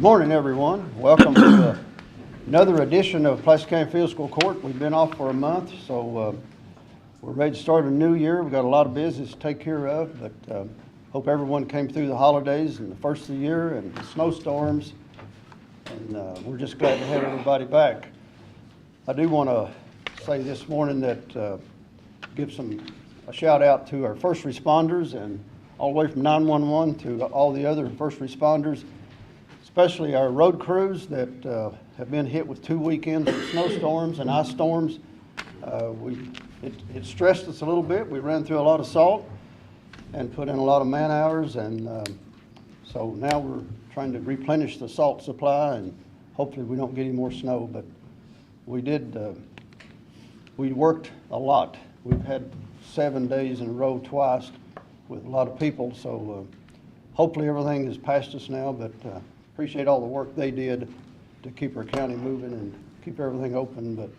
Good morning, everyone. Welcome to another edition of Pulaski County Fiscal Court. We've been off for a month, so we're ready to start a new year. We've got a lot of business to take care of, but hope everyone came through the holidays and the first of the year and the snowstorms, and we're just glad to have everybody back. I do want to say this morning that give a shout out to our first responders and all the way from 911 to all the other first responders, especially our road crews that have been hit with 2 weekends of snowstorms and ice storms. It stressed us a little bit. We ran through a lot of salt and put in a lot of man hours, and so now we're trying to replenish the salt supply, and hopefully we don't get any more snow. But we worked a lot. We've had 7 days in a row twice with a lot of people, so hopefully everything is past us now, but appreciate all the work they did to keep our county moving and keep everything open. But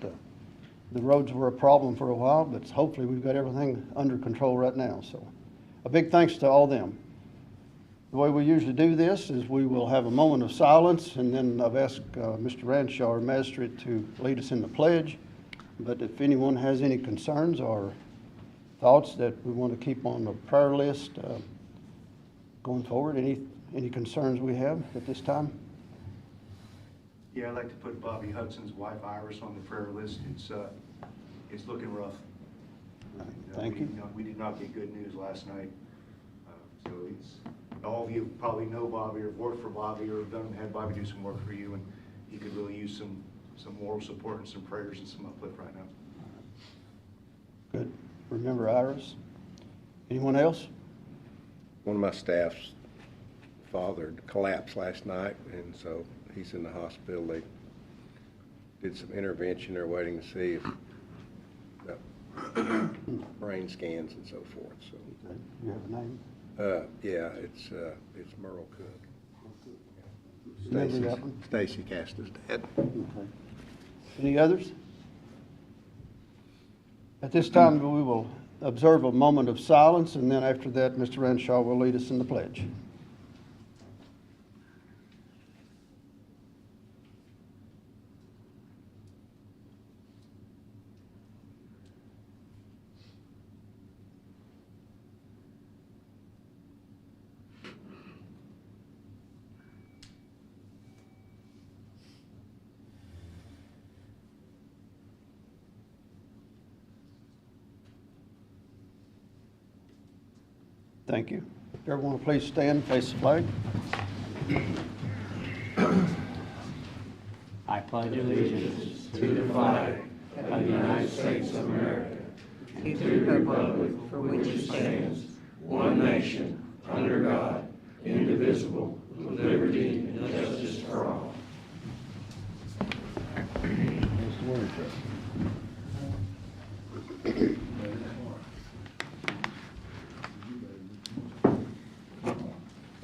the roads were a problem for a while, but hopefully we've got everything under control right now. So a big thanks to all them. The way we usually do this is we will have a moment of silence, and then I've asked Mr. Ranshaw, our magistrate, to lead us in the pledge. But if anyone has any concerns or thoughts that we want to keep on the prayer list going forward, any concerns we have at this time? Yeah, I'd like to put Bobby Hudson's wife Iris on the prayer list. It's looking rough. Thank you. We did not get good news last night. So all of you probably know Bobby or worked for Bobby or had Bobby do some work for you, and he could really use some moral support and some prayers and some uplift right now. Good. Remember Iris. Anyone else? One of my staff's father collapsed last night, and so he's in the hospital. They did some intervention. They're waiting to see if brain scans and so forth. So, Okay. You have a name? Yeah, it's Merle Cook. Remember that one? Stacy Casta's dad. Okay. Any others? At this time, we will observe a moment of silence, and then after that, Mr. Ranshaw will lead us in the pledge. Thank you. Everyone, please stand and face the flag. I pledge allegiance to the flag of the United States of America and to the republic for which it stands, one nation, under God, indivisible, with liberty and justice for all.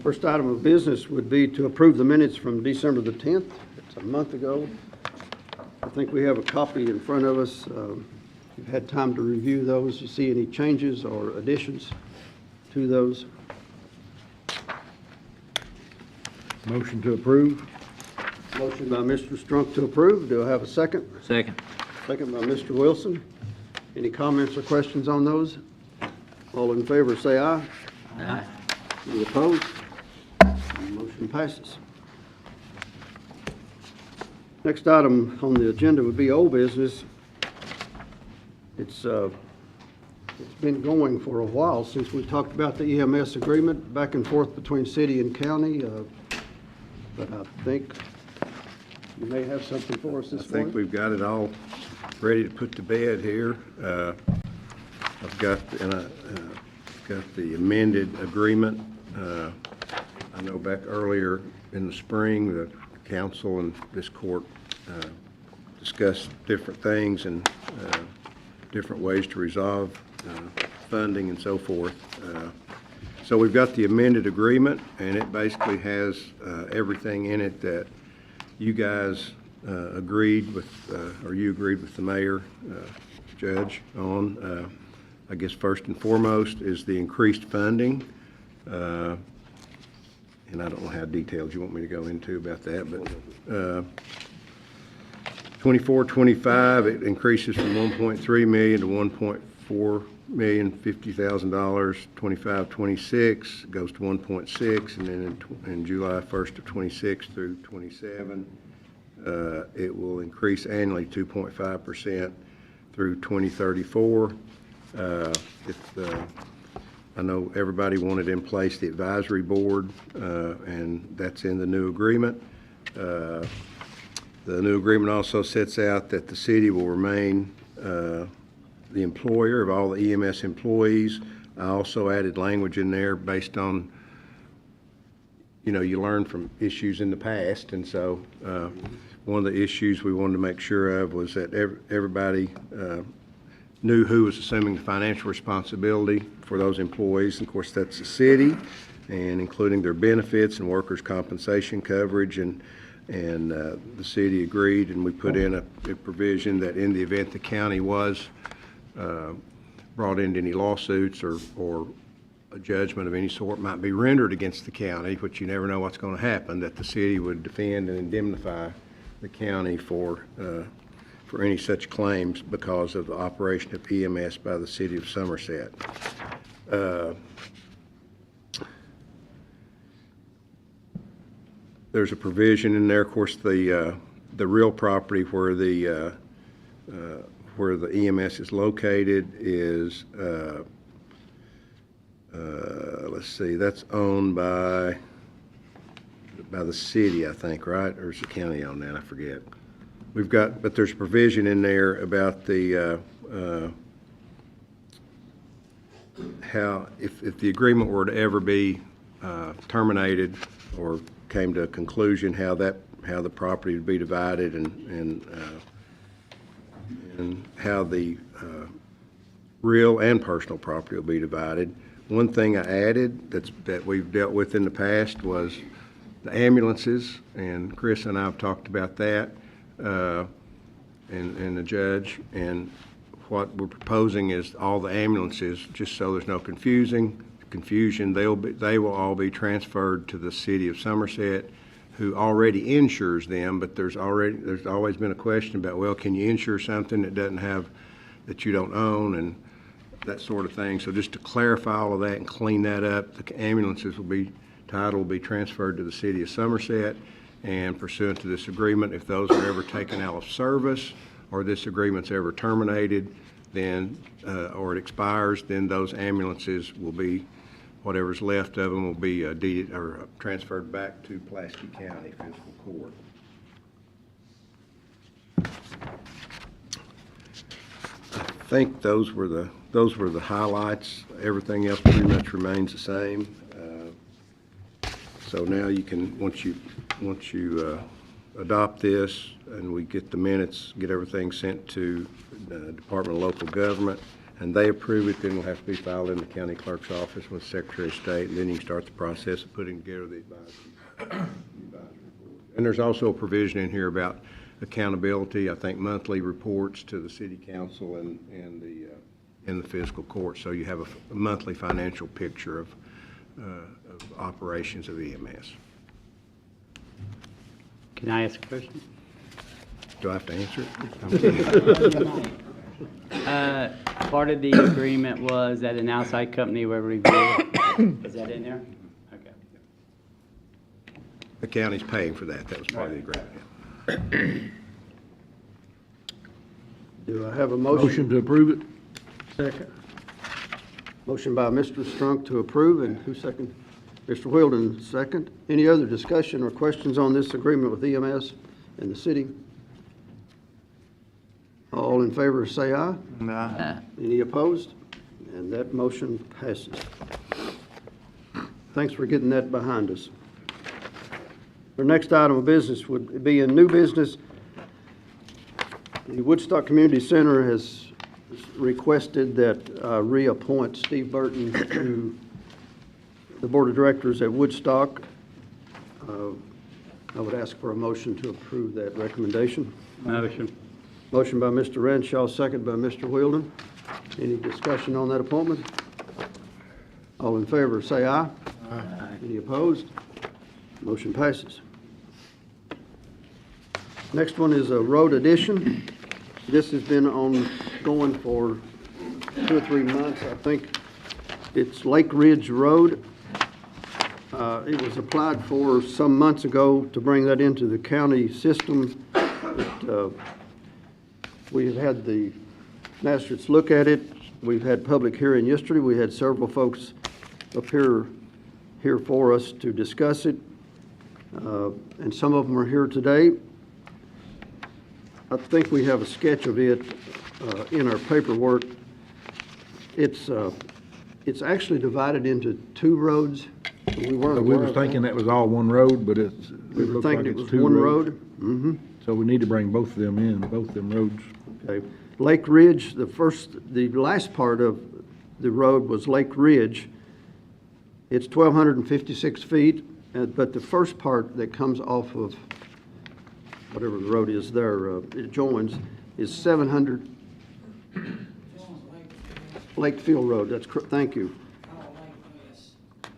First item of business would be to approve the minutes from December the 10th. It's a month ago. I think we have a copy in front of us. You've had time to review those. You see any changes or additions to those? Motion to approve. Motion by Mr. Strunk to approve. Do I have a second? Second. Second by Mr. Wilson. Any comments or questions on those? All in favor say aye. Aye. Any opposed? Motion passes. Next item on the agenda would be old business. It's been going for a while since we talked about the EMS agreement back and forth between city and county, but I think you may have something for us this morning. I think we've got it all ready to put to bed here. I've got the amended agreement. I know back earlier in the spring, the council and this court discussed different things and different ways to resolve funding and so forth. So we've got the amended agreement, and it basically has everything in it that you guys agreed with, or you agreed with the mayor, judge on. I guess first and foremost is the increased funding. and I don't know how detailed you want me to go into about that, but 24-25, it increases from 1.3 million to 1.4 million, $50,000. 25-26 goes to 1.6, and then in July 1st of 26 through 27, it will increase annually 2.5% through 2034. I know everybody wanted in place the advisory board, and that's in the new agreement. The new agreement also sets out that the city will remain the employer of all the EMS employees. I also added language in there based on, you learn from issues in the past, and so one of the issues we wanted to make sure of was that everybody knew who was assuming the financial responsibility for those employees. And of course, that's the city, and including their benefits and workers' compensation coverage, and the city agreed, and we put in a provision that in the event the county was brought into any lawsuits or a judgment of any sort might be rendered against the county, which you never know what's going to happen, that the city would defend and indemnify the county for any such claims because of the operation of EMS by the city of Somerset. There's a provision in there, of course, the real property where the EMS is located is, let's see, that's owned by the city, I think, right? Or is the county on that? I forget. But there's a provision in there about the how if the agreement were to ever be terminated or came to a conclusion, how the property would be divided and how the real and personal property will be divided. One thing I added that we've dealt with in the past was the ambulances, and Chris and I have talked about that, and the judge. And what we're proposing is all the ambulances, just so there's no confusion, they will all be transferred to the city of Somerset, who already insures them. But there's always been a question about, well, can you insure something that you don't own, and that sort of thing. So just to clarify all of that and clean that up, the ambulances title will be transferred to the city of Somerset, and pursuant to this agreement, if those are ever taken out of service or this agreement's ever terminated, then or it expires, then those ambulances will be, whatever's left of them will be deeded or transferred back to Pulaski County Fiscal Court. I think those were the highlights. Everything else pretty much remains the same. So now you can, once you adopt this and we get the minutes, get everything sent to the Department of Local Government, and they approve it, then it'll have to be filed in the county clerk's office with the Secretary of State, and then you can start the process of putting together the advisory board. And there's also a provision in here about accountability, I think monthly reports to the city council and the fiscal court, so you have a monthly financial picture of operations of EMS. Can I ask a question? Do I have to answer it? Part of the agreement was that an outside company will review it. Is that in there? Okay. The county's paying for that. That was part of the agreement. Do I have a motion? Motion to approve it? Second. Motion by Mr. Strunk to approve, and who second? Mr. Wheeldon, second. Any other discussion or questions on this agreement with EMS and the city? All in favor say aye. Aye. Any opposed? And that motion passes. Thanks for getting that behind us. Our next item of business would be in new business. The Woodstock Community Center has requested that reappoint Steve Burton to the Board of Directors at Woodstock. I would ask for a motion to approve that recommendation. Motion. Motion by Mr. Renshaw, second by Mr. Wheeldon. Any discussion on that appointment? All in favor say aye. Aye. Any opposed? Motion passes. Next one is a road addition. This has been ongoing for 2 or 3 months, I think. It's Lake Ridge Road. It was applied for some months ago to bring that into the county system. We have had the magistrates look at it. We've had public hearing yesterday. We had several folks up here for us to discuss it. And some of them are here today. I think we have a sketch of it in our paperwork. It's actually divided into 2 roads. We weren't We aware was of thinking that. that was all one road, but it We were looks like thinking it it's was 2 one roads. road. Mm-hmm. So we need to bring both of them in, both them roads. Okay. Lake Ridge, the last part of the road was Lake Ridge. It's 1,256 feet, but the first part that comes off of whatever the road is there, it joins, is 700. Lakefield Road, thank you.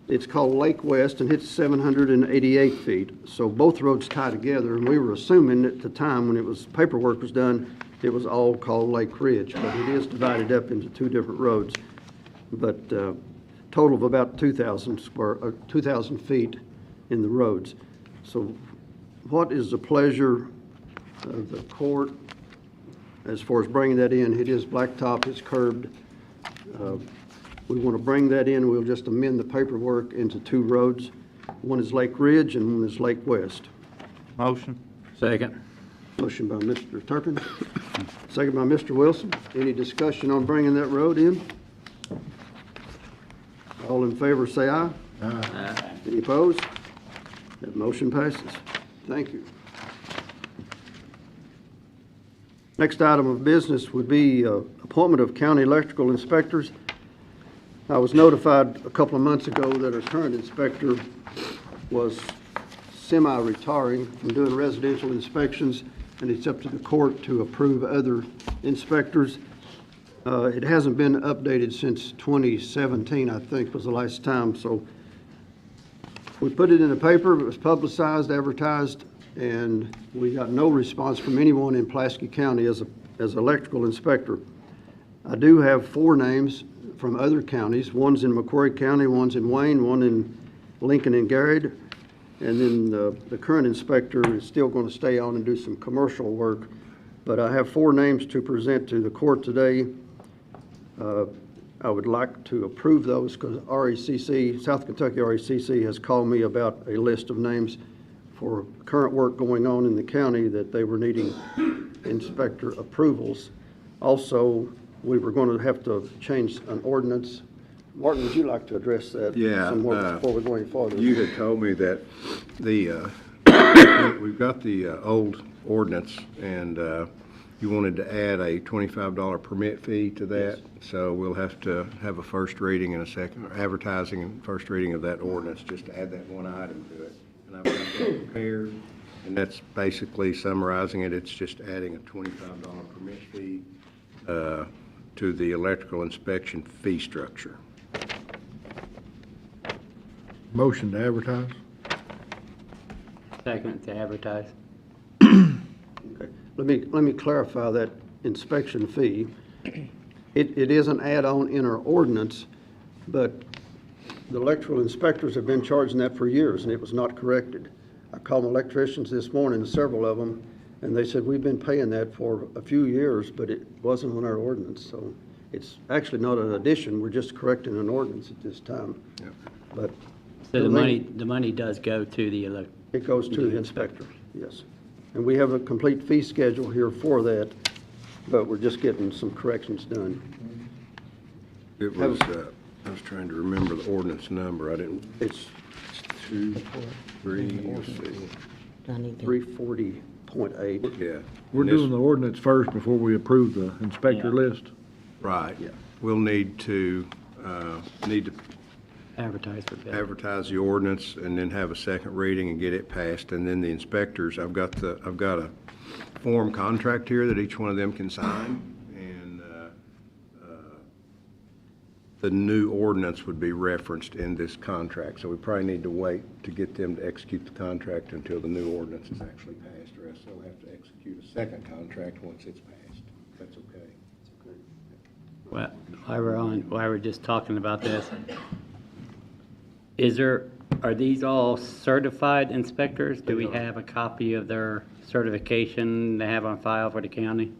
It's called Lake West, and it's 788 feet. So both roads tie together, and we were assuming at the time when paperwork was done, it was all called Lake Ridge, but it is divided up into 2 different roads. But total of about 2,000 feet in the roads. So what is the pleasure of the court as far as bringing that in? It is blacktop, it's curbed. We want to bring that in. We'll just amend the paperwork into 2 roads. One is Lake Ridge and one is Lake West. Motion. Second. Motion by Mr. Turpin, second by Mr. Wilson. Any discussion on bringing that road in? All in favor, say aye. Aye. Any opposed? That motion passes. Thank you. Next item of business would be appointment of county electrical inspectors. I was notified a couple of months ago that our current inspector was semi-retiring from doing residential inspections, and it's up to the court to approve other inspectors. It hasn't been updated since 2017, I think, was the last time. So we put it in the paper, it was publicized, advertised, and we got no response from anyone in Pulaski County as electrical inspector. I do have 4 names from other counties. One's in McQuarrie County, one's in Wayne, one in Lincoln and Garrett. And then the current inspector is still going to stay on and do some commercial work. But I have 4 names to present to the court today. I would like to approve those because RECC, South Kentucky RECC, has called me about a list of names for current work going on in the county that they were needing inspector approvals. Also, we were going to have to change an ordinance. Martin, would you like to address that? Yeah, somewhat before we're going further? You had told me that we've got the old ordinance, and you wanted to add a $25 permit fee to that. So we'll have to have a first reading and a second, advertising and first reading of that ordinance, just to add that one item to it. And I've got that prepared, and that's basically summarizing it. It's just adding a $25 permit fee to the electrical inspection fee structure. Motion to advertise. Second to advertise. Okay. Let me clarify that inspection fee. It is an add-on in our ordinance, but the electrical inspectors have been charging that for years, and it was not corrected. I called electricians this morning, several of them, and they said, we've been paying that for a few years, but it wasn't on our ordinance. So it's actually not an addition, we're just correcting an ordinance at this time. Yep. But So the money does go to the it goes to the inspector, yes. And we have a complete fee schedule here for that, but we're just getting some corrections done. It was, I was trying to remember the ordinance number. I didn't, It's 2, 3, let's see. 340.8. Yeah. We're And this- doing the ordinance first before we approve the inspector Yeah. list. Right. Yeah. We'll need to advertise for bid. advertise the ordinance and then have a second reading and get it passed. And then the inspectors, I've got a form contract here that each one of them can sign. And the new ordinance would be referenced in this contract. So we probably need to wait to get them to execute the contract until the new ordinance is actually passed, or else they'll have to execute a second contract once it's passed. That's okay. Well, while we're just talking about this, are these all certified inspectors? Do we have a copy of their certification they have on file for the county?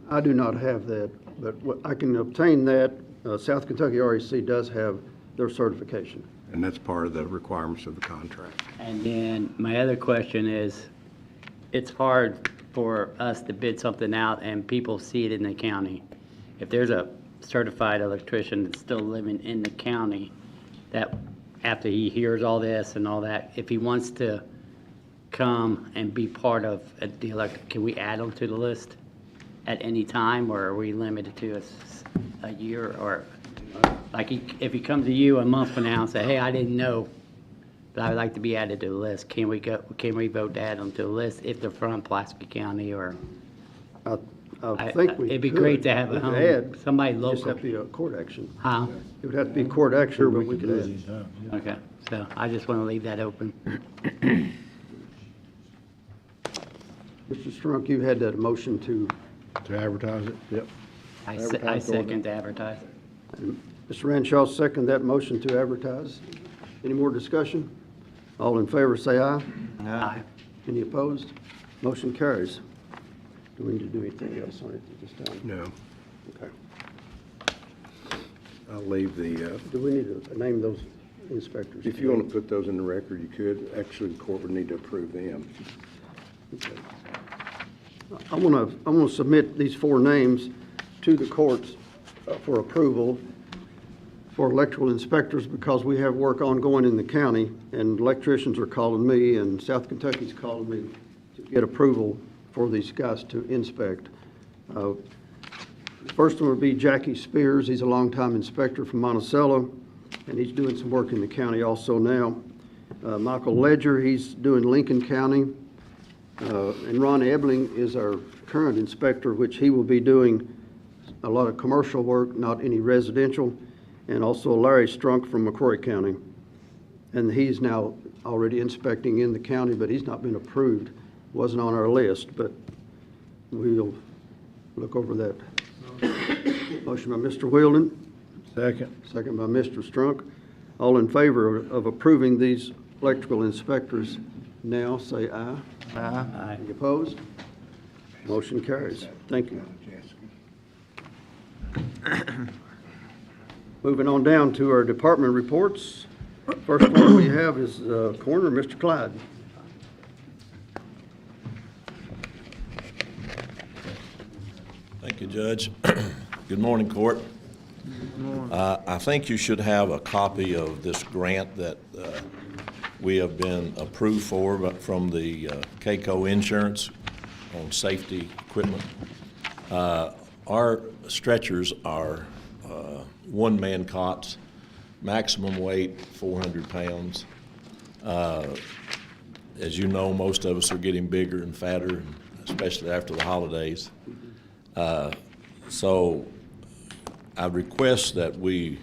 I do not have that, but I can obtain that. South Kentucky REC does have their certification. And that's part of the requirements of the contract. And then my other question is, it's hard for us to bid something out and people see it in the county. If there's a certified electrician that's still living in the county, that after he hears all this and all that, if he wants to come and be part of the can we add them to the list at any time, or are we limited to a year? Or like if he comes to you a month from now and say, hey, I didn't know, but I would like to be added to the list, can we vote to add them to the list if they're from Pulaski County? Or I think we it'd be could. great to have We a could home, add. somebody It just local. have to be a court action. Huh? It would have to be court action, but we could add. anytime. Okay, so I just want to leave that open. Mr. Strunk, you had that motion to, To advertise it? Yep. I Advertise second to advertise. Mr. Renshaw second that motion to advertise. Any more discussion? All in favor, say aye. Aye. Any opposed? Motion carries. Do we need to do anything else on it at this time? No, Okay. I'll leave the, Do we need to name those inspectors? if you want to put those in the record, you could. Actually, the court would need to approve them. I want to submit these 4 names to the courts for approval for electrical inspectors, because we have work ongoing in the county, and electricians are calling me, and South Kentucky's calling me to get approval for these guys to inspect. First one would be Jackie Spears. He's a longtime inspector from Monticello, and he's doing some work in the county also now. Michael Ledger, he's doing Lincoln County. And Ron Ebling is our current inspector, which he will be doing a lot of commercial work, not any residential. And also Larry Strunk from McCrory County. And he's now already inspecting in the county, but he's not been approved. Wasn't on our list, but we'll look over that. Motion by Mr. Wheeldon, Second. second by Mr. Strunk. All in favor of approving these electrical inspectors now, say aye. Aye. Any opposed? Motion carries. Thank you. Moving on down to our department reports. First one we have is Coroner, Mr. Clyde. Thank you, Judge. Good morning, Court. I think you should have a copy of this grant that we have been approved for from the CAECO Insurance on safety equipment. Our stretchers are one-man cots, maximum weight 400 pounds. As you know, most of us are getting bigger and fatter, especially after the holidays. So I request that we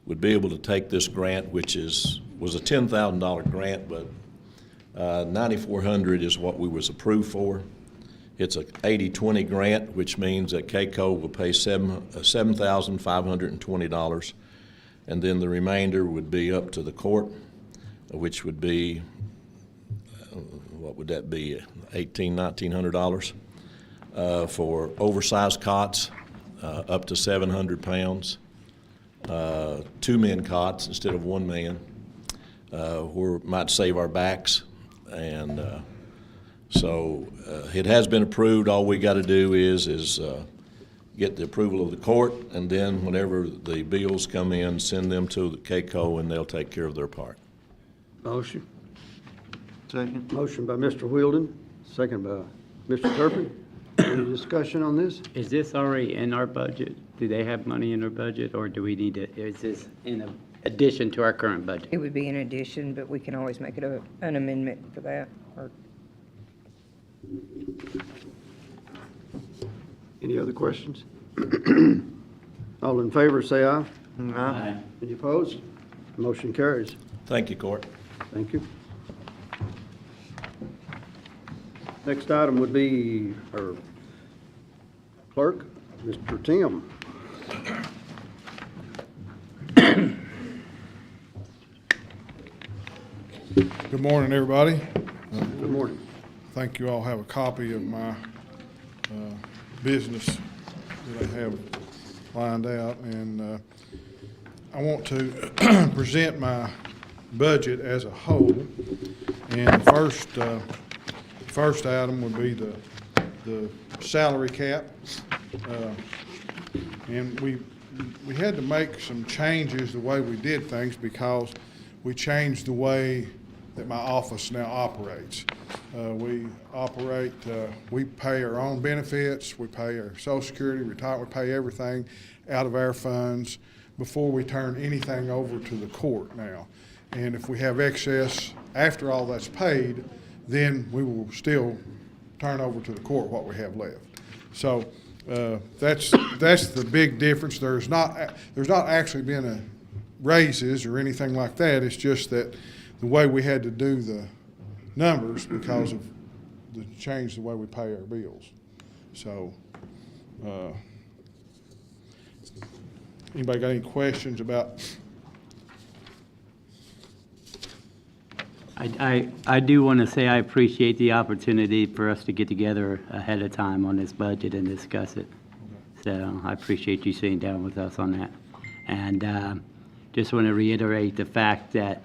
would be able to take this grant, which was a $10,000 grant, but $9,400 is what we was approved for. It's a 80-20 grant, which means that CAECO will pay $7,520, and then the remainder would be up to the court, which would be, what would that be, $1,900 for oversized cots, up to 700 pounds, 2-man cots instead of 1 man, where it might save our backs. And so it has been approved. All we got to do is get the approval of the court, and then whenever the bills come in, send them to the CAECO, and they'll take care of their part. Motion. Second. Motion by Mr. Wheeldon, second by Mr. Turpin. Any discussion on this? Is this already in our budget? Do they have money in their budget, or do we need to, is this in addition to our current budget? It would be an addition, but we can always make it an amendment for that. Or Any other questions? All in favor, say aye. Aye. Any opposed? Motion carries. Thank you, Court. Thank you. Next item would be our clerk, Mr. Tim. Good morning, everybody. Good morning. I think you all have a copy of my business that I have lined out, and I want to present my budget as a whole. And the first item would be the salary cap. And we had to make some changes the way we did things because we changed the way that my office now operates. We pay our own benefits, we pay our Social Security, retirement, we pay everything out of our funds before we turn anything over to the court now. And if we have excess after all that's paid, then we will still turn over to the court what we have left. So that's the big difference. There's not actually been a raises or anything like that. It's just that the way we had to do the numbers because of the change the way we pay our bills. So anybody got any questions about? I do want to say I appreciate the opportunity for us to get together ahead of time on this budget and discuss it. So I appreciate you sitting down with us on that. And just want to reiterate the fact that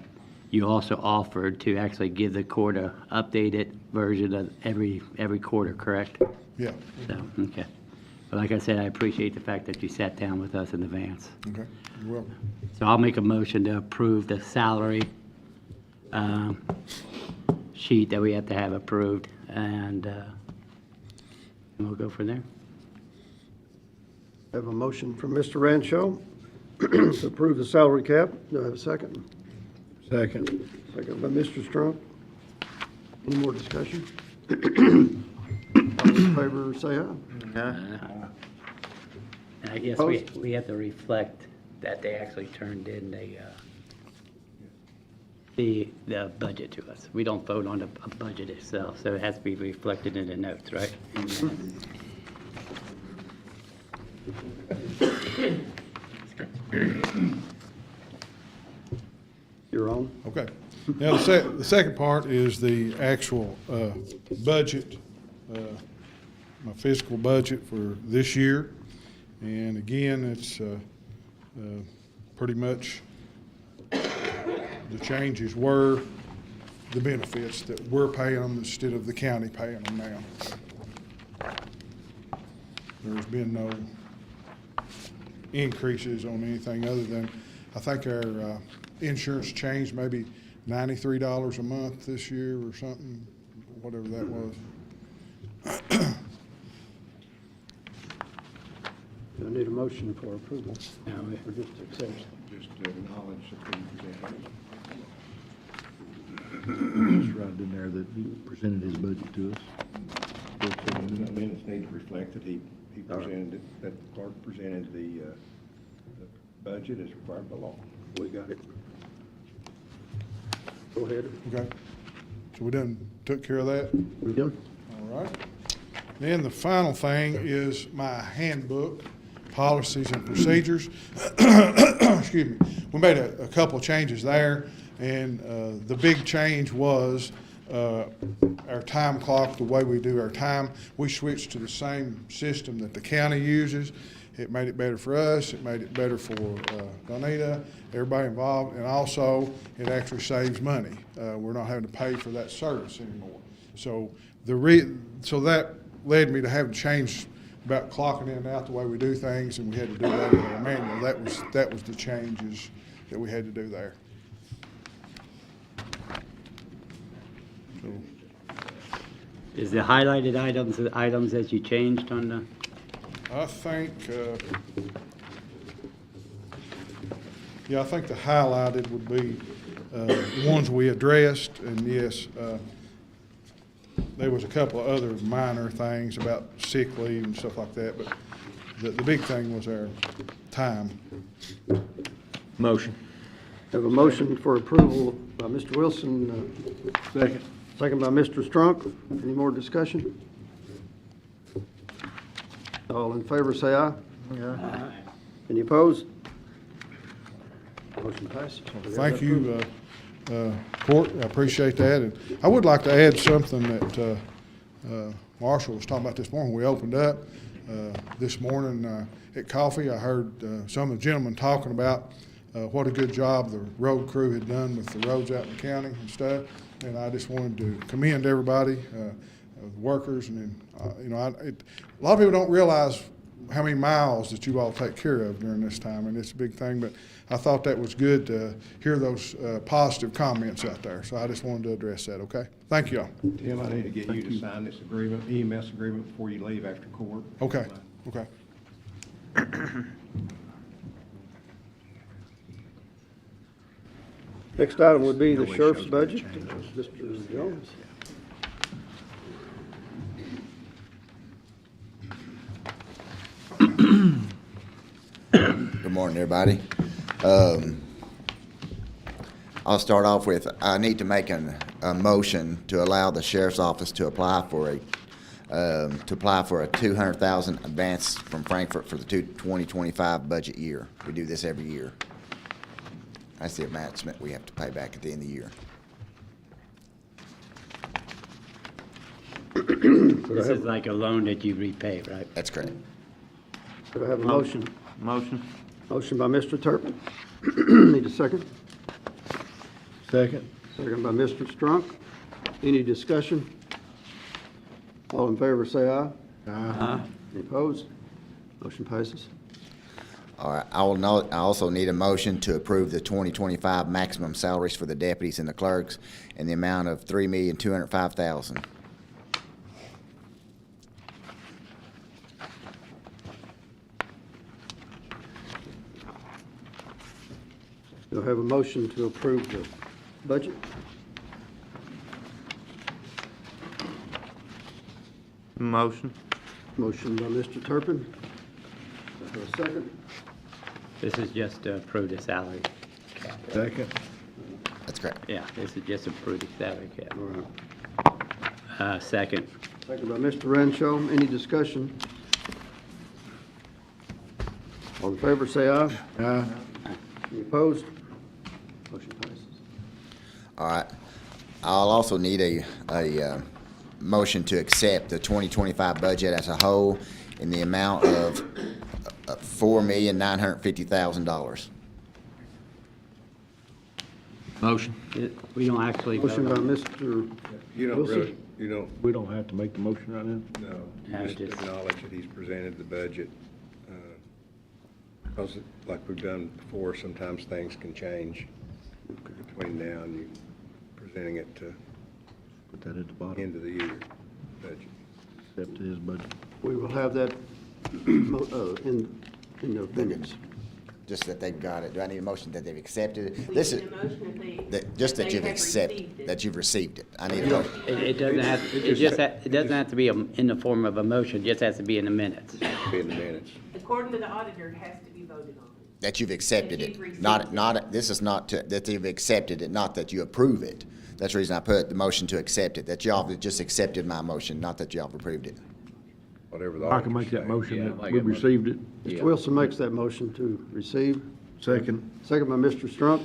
you also offered to actually give the court a updated version of every quarter, correct? Yeah. So, okay. But like I said, I appreciate the fact that you sat down with us in advance. Okay. You're welcome. So I'll make a motion to approve the salary sheet that we have to have approved, and we'll go from there. Have a motion from Mr. Rancho to approve the salary cap. Do I have a second? Second. Second by Mr. Strunk. Any more discussion? All in favor, say aye. And I guess we have to reflect that they actually turned in the budget to us. We don't vote on the budget itself, so it has to be reflected in the notes, right? You're on. Okay. Now, the second part is the actual budget, my fiscal budget for this year. And again, it's pretty much the changes were the benefits that we're paying them instead of the county paying them now. There's been no increases on anything other than, I think our insurance changed maybe $93 a month this year or something, whatever that was. Do I need a motion for approval? No, Or just accept? Just acknowledge that we presented. Just right in there that he presented his budget to us. The minutes need to reflect that he presented, it, that the clerk presented the budget as required by law. We got it. Go ahead. Okay. So we done took care of that? We done? All right. Then the final thing is my handbook, policies and procedures. Excuse me. We made a couple of changes there, and the big change was our time clock, the way we do our time. We switched to the same system that the county uses. It made it better for us. It made it better for Donita, everybody involved, and also it actually saves money. We're not having to pay for that service anymore. So so that led me to having to change about clocking in and out the way we do things, and we had to do that with our manual. That was the changes that we had to do there. So, is the highlighted items the items that you changed on the? I think, I think the highlighted would be the ones we addressed, and yes, there was a couple of other minor things about sick leave and stuff like that, but the big thing was our time. Motion. Have a motion for approval by Mr. Wilson, Second. second by Mr. Strunk. Any more discussion? All in favor, say aye. Aye. Any opposed? Motion passes. Thank you, Court, I appreciate that. And I would like to add something that Marshall was talking about this morning. We opened up this morning at coffee. I heard some of the gentlemen talking about what a good job the road crew had done with the roads out in the county and stuff. And I just wanted to commend everybody, the workers, and then, a lot of people don't realize how many miles that you all take care of during this time, and it's a big thing, but I thought that was good to hear those positive comments out there, so I just wanted to address that, okay? Thank you all. Tim, I need to get you to sign this agreement, EMS agreement, before you leave after court. Okay, okay. Next item would be the sheriff's budget. Mr. Jones. Good morning, everybody. I'll start off with, I need to make a motion to allow the sheriff's office to apply for a $200,000 advance from Frankfurt for the 2025 budget year. We do this every year. That's the advancement we have to pay back at the end of the year. This is like a loan that you repay, right? That's correct. Do I have a motion? Motion. Motion by Mr. Turpin. Need a second? Second. Second by Mr. Strunk. Any discussion? All in favor, say aye. Aye. Any opposed? Motion passes. All right, I also need a motion to approve the 2025 maximum salaries for the deputies and the clerks in the amount of $3,205,000. Do I have a motion to approve the budget? Motion. Motion by Mr. Turpin. Do I have a second? This is just to approve the salary cap. Second. That's correct. Yeah, this is just approve the salary cap. All right. Second. Second by Mr. Renshaw. Any discussion? All in favor, say aye. Aye. Any opposed? Motion passes. All right. I'll also need a motion to accept the 2025 budget as a whole in the amount of $4,950,000. Motion. We don't actually vote Motion by on it. Mr. You don't Wilson? really, you don't, We don't have to make the motion right now? no, No, you just just- acknowledge that he's presented the budget. Because like we've done before, sometimes things can change between now and you presenting it to Put that at the bottom. end of the year budget. Accept his budget. We will have that in the minutes. Just that they've got it. Do I need a motion that they've accepted it? We This need is, a motion just that that they you've have accepted, received it. that you've received it. I need a motion. It doesn't have, it doesn't have to be in the form of a motion, it just has to be in the minutes. Be in the minutes. According to the auditor, it has to be voted on. That you've accepted That you've it. received Not, this is not that you've accepted it, not that you approve it. That's the reason I put the motion to accept it, that y'all have just accepted my motion, not that y'all have approved it. Whatever the I can make auditors that say. motion Yeah, that like we that motion. received it. Mr. Wilson makes that motion to receive. Second. Second by Mr. Strunk.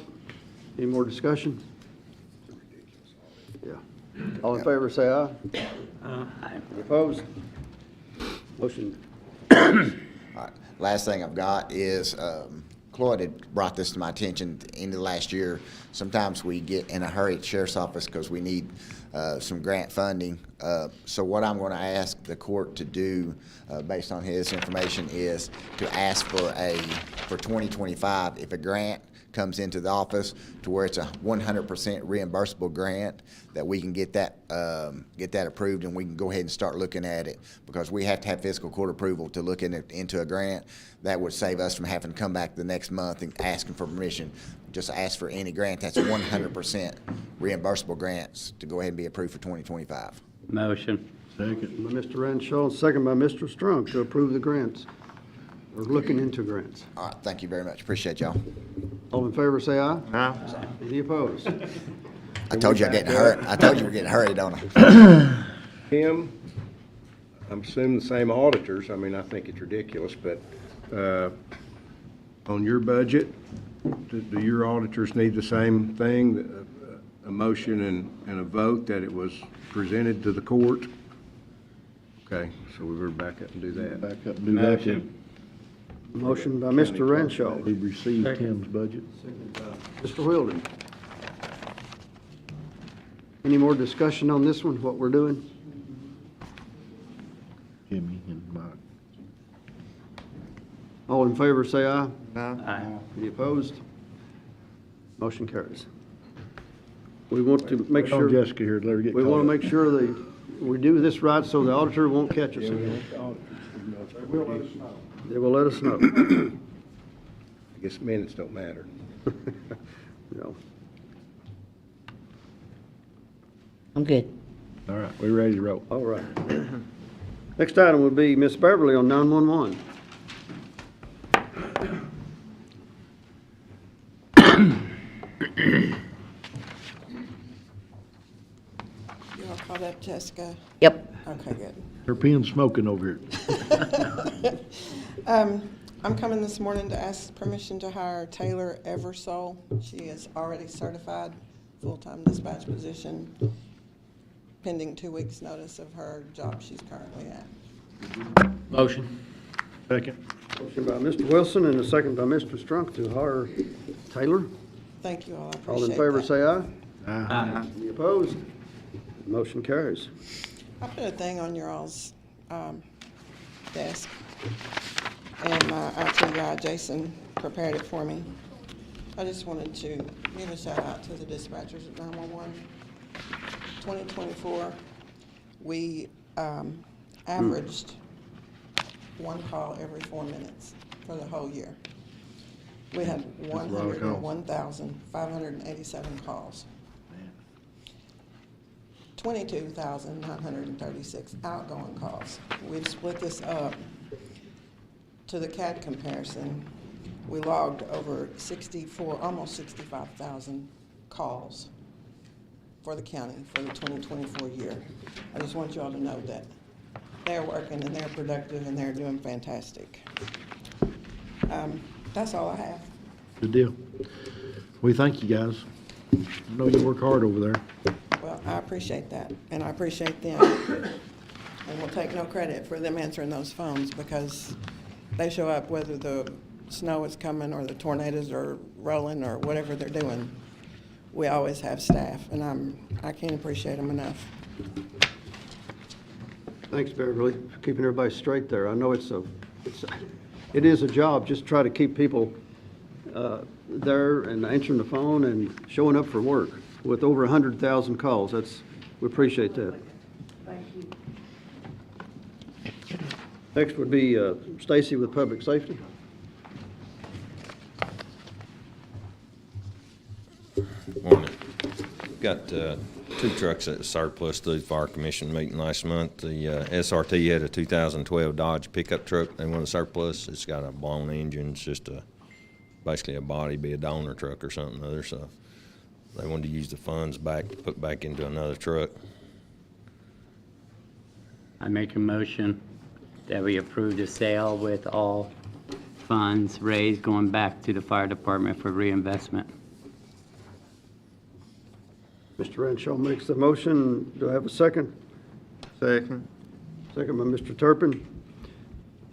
Any more discussion? Yeah. All in favor, say aye. Aye. Any opposed? Motion. All right. Last thing I've got is, Cloyd had brought this to my attention at the end of last year. Sometimes we get in a hurry at the sheriff's office because we need some grant funding. So what I'm going to ask the court to do, based on his information, is to ask for 2025, if a grant comes into the office to where it's a 100% reimbursable grant, that we can get that approved and we can go ahead and start looking at it, because we have to have fiscal court approval to look into a grant. That would save us from having to come back the next month and asking for permission. Just ask for any grant that's 100% reimbursable grants to go ahead and be approved for 2025. Motion. Second. By Mr. Renshaw, second by Mr. Strunk to approve the grants. or looking into grants. All right, thank you very much. Appreciate y'all. All in favor, say aye. Aye. Any opposed? I told you we're getting hurried, don't I? Tim, I'm assuming the same auditors. I mean, I think it's ridiculous, but on your budget, do your auditors need the same thing, a motion and a vote that it was presented to the court? Okay, so we better back up and do that. Back up and do that. Motion. Motion by Mr. Renshaw. We received Tim's budget. Mr. Wilden. Any more discussion on this one, what we're doing? Jimmy and Mike. All in favor, say aye. Aye. Any opposed? Motion carries. We want to make Oh, sure, Jessica here, let her get we caught want to up. make sure we do this right so the auditor won't catch us again. They will let us know. I guess minutes don't matter. No. I'm good. All right, we're ready to roll. All right. Next item would be Miss Beverly on 911. You all caught up, Jessica? Yep. Okay, good. Her pen's smoking over here. I'm coming this morning to ask permission to hire Taylor Eversole. She is already certified, full-time dispatch position, pending 2 weeks' notice of her job she's currently at. Motion. Second. Motion by Mr. Wilson and a second by Mr. Strunk to hire Taylor. Thank you all, I appreciate that. All in favor, say aye. Aye. Any opposed? Motion carries. I put a thing on your all's desk, and my IT guy, Jason, prepared it for me. I just wanted to give a shout out to the dispatchers at 911. 2024, we averaged one call every 4 minutes for the whole year. We had 101,587 calls. 22,936 outgoing calls. We've split this up. To the CAD comparison, we logged over almost 65,000 calls for the county for the 2024 year. I just want you all to know that they're working and they're productive and they're doing fantastic. That's all I have. Good deal. We thank you, guys. I know you work hard over there. Well, I appreciate that, and I appreciate them. And we'll take no credit for them answering those phones because they show up whether the snow is coming or the tornadoes are rolling or whatever they're doing. We always have staff, and I can't appreciate them enough. Thanks, Beverly, for keeping everybody straight there. I know it is a job, just try to keep people there and answering the phone and showing up for work with over 100,000 calls. We appreciate that. Thank you. Next would be Stacy with Public Safety. Morning. Got 2 trucks at the surplus through the Fire Commission meeting last month. The SRT had a 2012 Dodge pickup truck. They want a surplus. It's got a blown engine. It's just basically a body, be a donor truck or something other. So they wanted to use the funds back to put back into another truck. I make a motion that we approve the sale with all funds raised going back to the fire department for reinvestment. Mr. Renshaw makes the motion. Do I have a second? Second. Second by Mr. Turpin.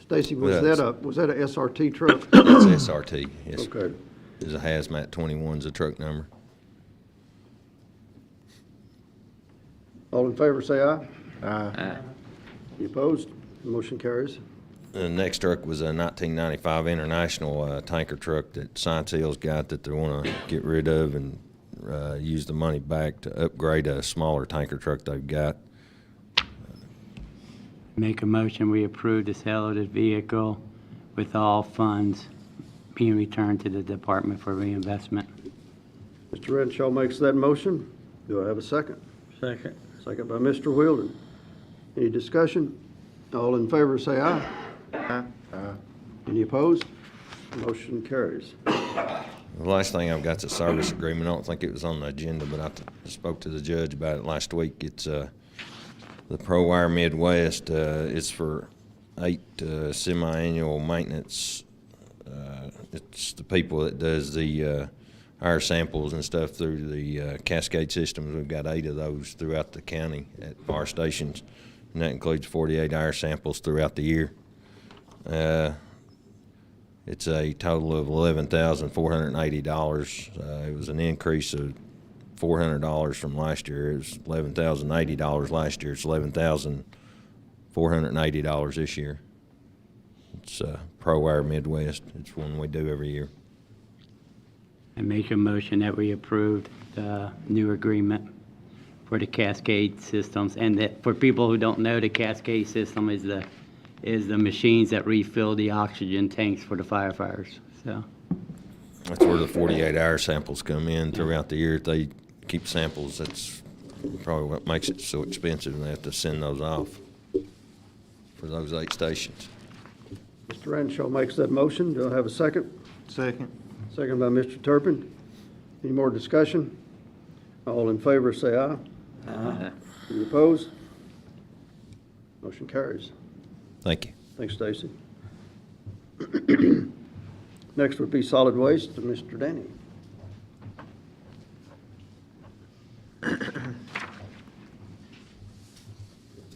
Stacy, was Yes. that a SRT truck? It's SRT. Yes. Okay. It's a hazmat 21's a truck number. All in favor, say aye. Aye. Any opposed? Motion carries. The next truck was a 1995 International tanker truck that Science Hill's got that they want to get rid of and use the money back to upgrade a smaller tanker truck they've got. Make a motion, we approve the sale of this vehicle with all funds being returned to the department for reinvestment. Mr. Renshaw makes that motion. Do I have a second? Second. Second by Mr. Wilden. Any discussion? All in favor, say aye. Aye. Any Any opposed? Motion carries. The last thing I've got is a service agreement. I don't think it was on the agenda, but I spoke to the judge about it last week. It's the ProWire Midwest. It's for 8 semi-annual maintenance. It's the people that does the air samples and stuff through the Cascade systems. We've got 8 of those throughout the county at our stations, and that includes 48 air samples throughout the year. It's a total of $11,480. It was an increase of $400 from last year. It was $11,080 last year. It's $11,480 this year. It's ProWire Midwest. It's one we do every year. I make a motion that we approved the new agreement for the Cascade systems. And that, for people who don't know, the Cascade system is the machines that refill the oxygen tanks for the firefighters. So That's where the 48 air samples come in throughout the year. If they keep samples, that's probably what makes it so expensive, and they have to send those off for those 8 stations. Mr. Renshaw makes that motion. Do I have a second? Second. Second by Mr. Turpin. Any more discussion? All in favor say aye. Aye. Any opposed? Motion carries. Thank you. Thanks, Stacy. Next would be solid waste to Mr. Danny.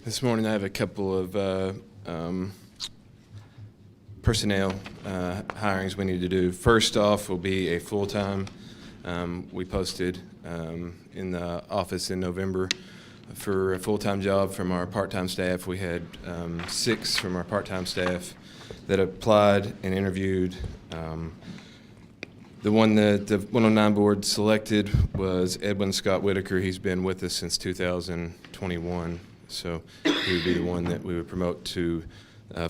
This morning I have a couple of personnel hirings we need to do. First off will be a full-time. We posted in the office in November for a full-time job from our part-time staff. We had 6 from our part-time staff that applied and interviewed. The one that the 109 board selected was Edwin Scott Whitaker. He's been with us since 2021, so he would be the one that we would promote to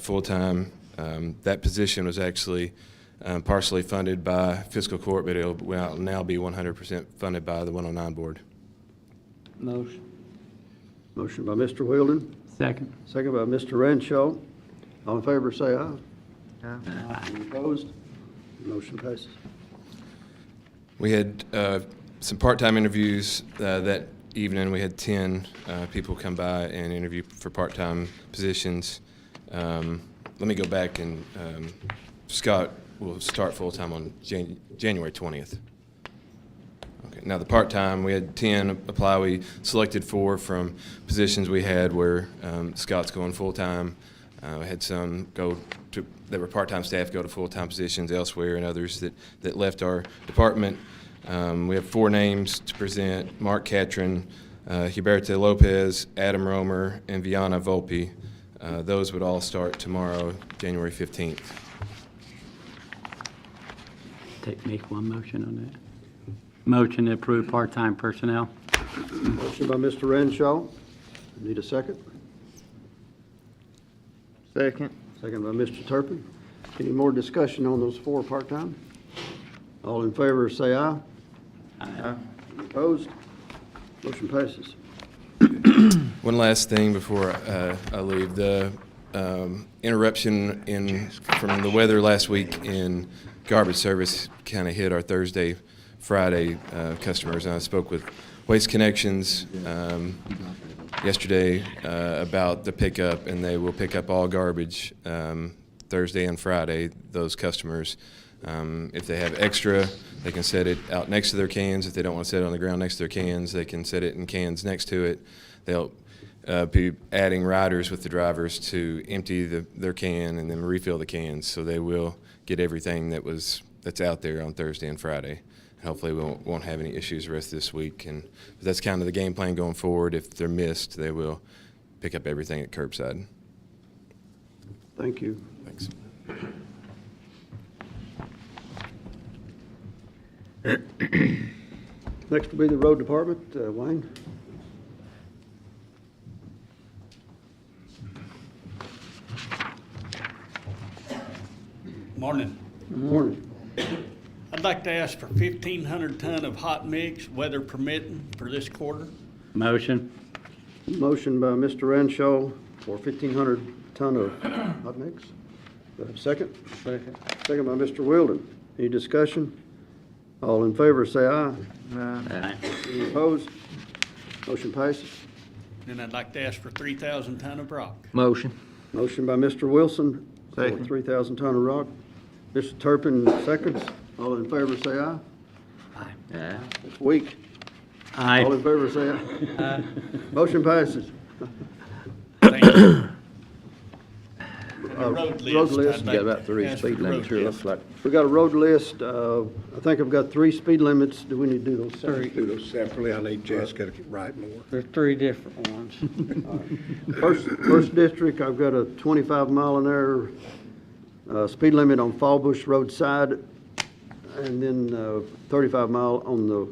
full-time. That position was actually partially funded by Fiscal Court, but it will now be 100% funded by the 109 board. Motion. Motion by Mr. Wheeldon, Second. second by Mr. Renshaw. All in favor say aye. Aye. Any opposed? Motion passes. We had some part-time interviews that evening. We had 10 people come by and interview for part-time positions. Let me go back and Scott will start full-time on January 20th. Okay. Now the part-time, we had 10 apply. We selected 4 from positions we had where Scott's going full-time. We had some that were part-time staff go to full-time positions elsewhere, and others that left our department. We have 4 names to present: Mark Catron, Huberta Lopez, Adam Romer, and Viana Volpe. Those would all start tomorrow, January 15th. Make one motion on that. Motion to approve part-time personnel. Motion by Mr. Renshaw. Need a second? Second. Second by Mr. Turpin. Any more discussion on those 4 part-time? All in favor say aye. Aye. Any opposed? Motion passes. One last thing before I leave. The interruption from the weather last week in garbage service kind of hit our Thursday, Friday customers. And I spoke with Waste Connections yesterday about the pickup, and they will pick up all garbage Thursday and Friday, those customers. If they have extra, they can set it out next to their cans. If they don't want to set it on the ground next to their cans, they can set it in cans next to it. They'll be adding riders with the drivers to empty their can and then refill the cans. So they will get everything that's out there on Thursday and Friday. Hopefully we won't have any issues the rest of this week. And that's kind of the game plan going forward. If they're missed, they will pick up everything at curbside. Thank you. Thanks. Next will be the road department. Wayne? Morning. Morning. I'd like to ask for 1,500 ton of hot mix, weather permitting, for this quarter. Motion. Motion by Mr. Renshaw for 1,500 ton of hot mix. Do I have a second? Second. Second by Mr. Wilden. Any discussion? All in favor, say aye. Aye. Any opposed? Motion passes. And I'd like to ask for 3,000 ton of rock. Motion. Motion by Mr. Wilson for Second. 3,000 ton of rock. Mr. Turpin seconds. All in favor, say aye. Aye. It's weak. All Aye. in favor, say aye. Motion passes. Thank you. The Road road list. list. I'd like to ask for the road list. like. We got a road list. I think I've got 3 speed limits. Do we need to do those separately? Do those separately. I need Jessica to write more. There's 3 different ones. First district, I've got a 25 mile an hour speed limit on Fallbush Road side, and then 35 mile on the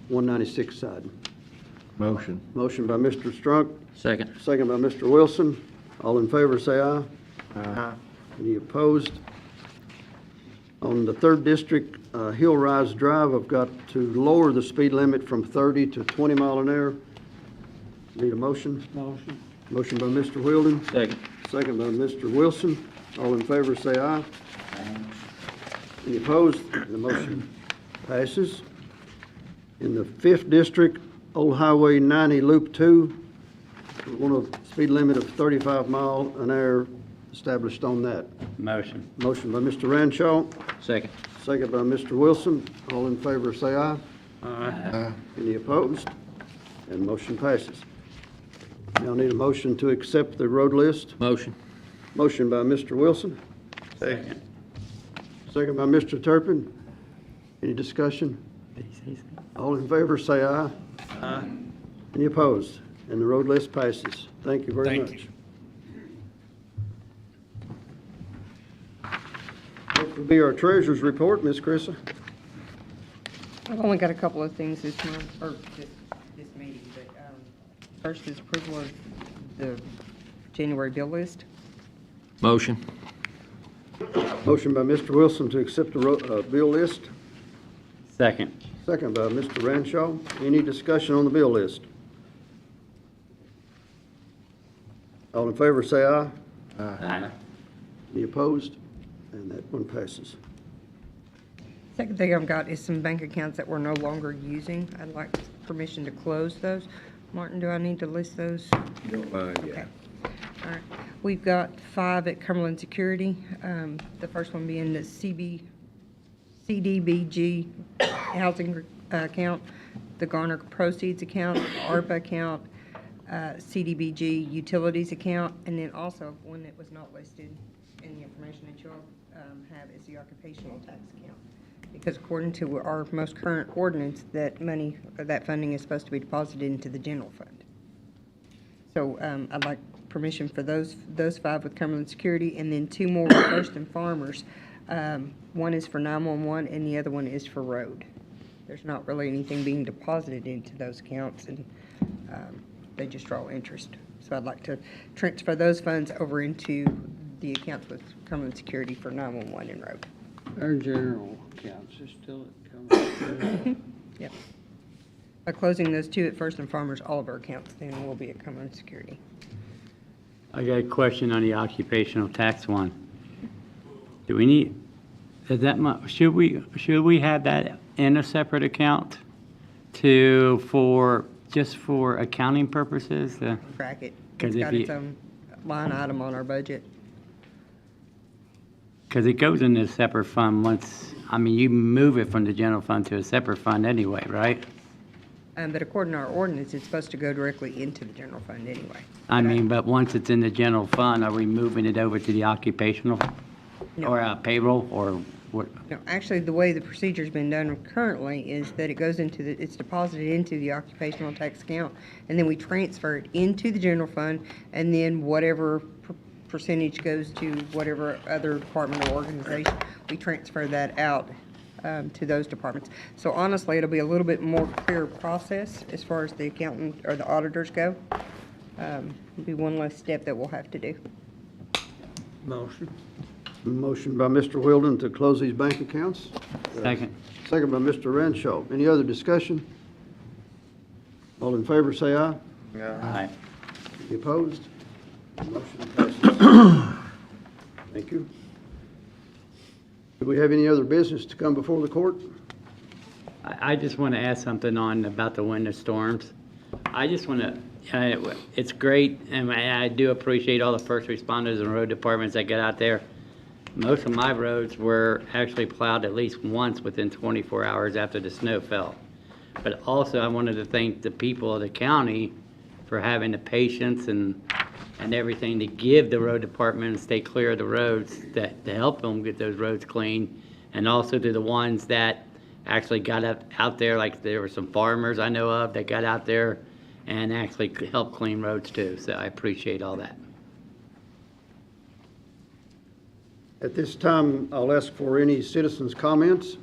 196 side. Motion. Motion by Mr. Strunk, Second. second by Mr. Wilson. All in favor, say aye. Aye. Any opposed? On the 3rd district, Hill Rise Drive, I've got to lower the speed limit from 30 to 20 mile an hour. Need a motion? Motion. Motion by Mr. Wilden, Second. second by Mr. Wilson. All in favor, say aye. Any opposed? The motion passes. In the 5th district, Old Highway 90 Loop 2, we want a speed limit of 35 mile an hour established on that. Motion. Motion by Mr. Ranshaw, Second. second by Mr. Wilson. All in favor, say aye. Aye. Any opposed? And motion passes. Now need a motion to accept the road list. Motion. Motion by Mr. Wilson, Second. second by Mr. Turpin. Any discussion? All in favor, say aye. Aye. Any opposed? And the road list passes. Thank you very Thank much. you. Next will be our treasurer's report, Ms. Chrissa. I've only got a couple of things this month, or this meeting, but first is approval of the January bill list. Motion. Motion by Mr. Wilson to accept the bill list. Second. Second by Mr. Ranshaw. Any discussion on the bill list? All in favor, say aye. Aye. Any opposed? And that one passes. Second thing I've got is some bank accounts that we're no longer using. I'd like permission to close those. Martin, do I need to list those? Don't mind, yeah. Okay. All right. We've got 5 at Cumberland Security. The first one being the CDBG housing account, the Garner proceeds account, ARPA account, CDBG utilities account, and then also one that was not listed in the information that you'll have is the occupational tax account. Because according to our most current ordinance, that money, or that funding is supposed to be deposited into the general fund. So I'd like permission for those 5 with Cumberland Security, and then 2 more with First and Farmers. One is for 911 and the other one is for road. There's not really anything being deposited into those accounts, and they just draw interest. So I'd like to transfer those funds over into the accounts with Cumberland Security for 911 and road. Our general accounts are still at Cumberland. Yep. By closing those 2 at First and Farmers, all of our accounts then will be at Cumberland Security. I got a question on the occupational tax one. Do we need, is that much, should we have that in a separate account just for accounting purposes? Track it. 'Cause It's if got you- its own line item on our budget. Because it goes into a separate fund once, I mean, you move it from the general fund to a separate fund anyway, right? But according to our ordinance, it's supposed to go directly into the general fund anyway. I mean, but once it's in the general fund, are we moving it over to the occupational? No. Or payroll, or what? No, actually, the way the procedure's been done currently is that it goes into it's deposited into the occupational tax account, and then we transfer it into the general fund, and then whatever percentage goes to whatever other department or organization, we transfer that out to those departments. So honestly, it'll be a little bit more clear process as far as the accountant or the auditors go. It'll be one less step that we'll have to do. Motion. Motion by Mr. Wilden to close these bank accounts. Second. Second by Mr. Renshaw. Any other discussion? All in favor, say aye. Aye. Any opposed? Motion passes. Thank you. Do we have any other business to come before the court? I just want to ask something on about the winter storms. I just want to, it's great, and I do appreciate all the first responders and road departments that get out there. Most of my roads were actually plowed at least once within 24 hours after the snow fell. But also, I wanted to thank the people of the county for having the patience and everything to give the road department and stay clear of the roads, to help them get those roads clean. And also to the ones that actually got out there, like there were some farmers I know of that got out there and actually helped clean roads too. So I appreciate all that. At this time, I'll ask for any citizens' comments.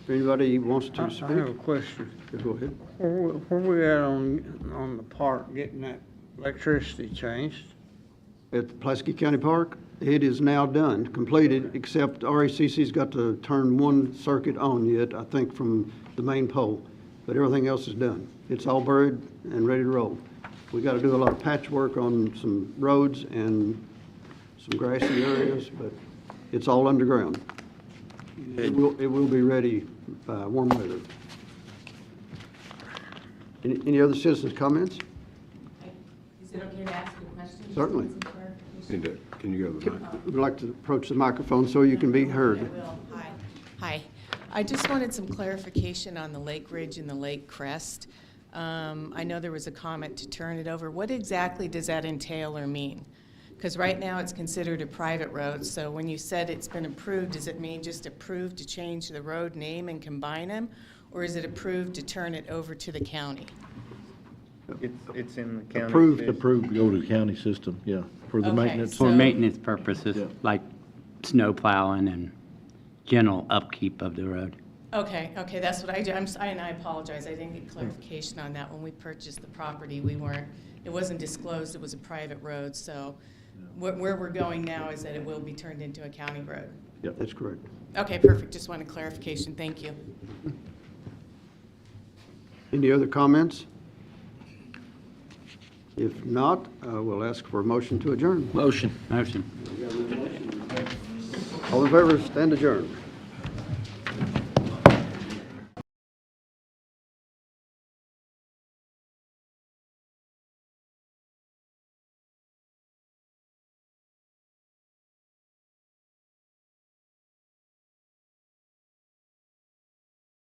If anybody wants to speak. I have a question. Go ahead. Where we at on the park getting that electricity changed? At the Pulaski County Park, it is now done, completed, except RACC's got to turn one circuit on yet, I think, from the main pole. But everything else is done. It's all buried and ready to roll. We got to do a lot of patchwork on some roads and some grassy areas, but it's all underground. It will be ready by warm weather. Any other citizens' comments? Is it okay to ask a question? Certainly. Can you go to the mic? We'd like to approach the microphone so you can be heard. I will. Hi. I just wanted some clarification on the Lake Ridge and the Lake Crest. I know there was a comment to turn it over. What exactly does that entail or mean? Because right now it's considered a private road, so when you said it's been approved, does it mean just approved to change the road name and combine them? Or is it approved to turn it over to the county? It's in the county. Approved to go to the county system, yeah, for the Okay, maintenance. For maintenance purposes, Yeah. like snow plowing and general upkeep of the road. Okay, that's what I do. And I apologize, I didn't get clarification on that. When we purchased the property, it wasn't disclosed, it was a private road, so where we're going now is that it will be turned into a county road. Yep, that's correct. Okay, perfect, just wanted clarification, thank you. Any other comments? If not, we'll ask for a motion to adjourn. Motion. Motion. All in favor, stand adjourned.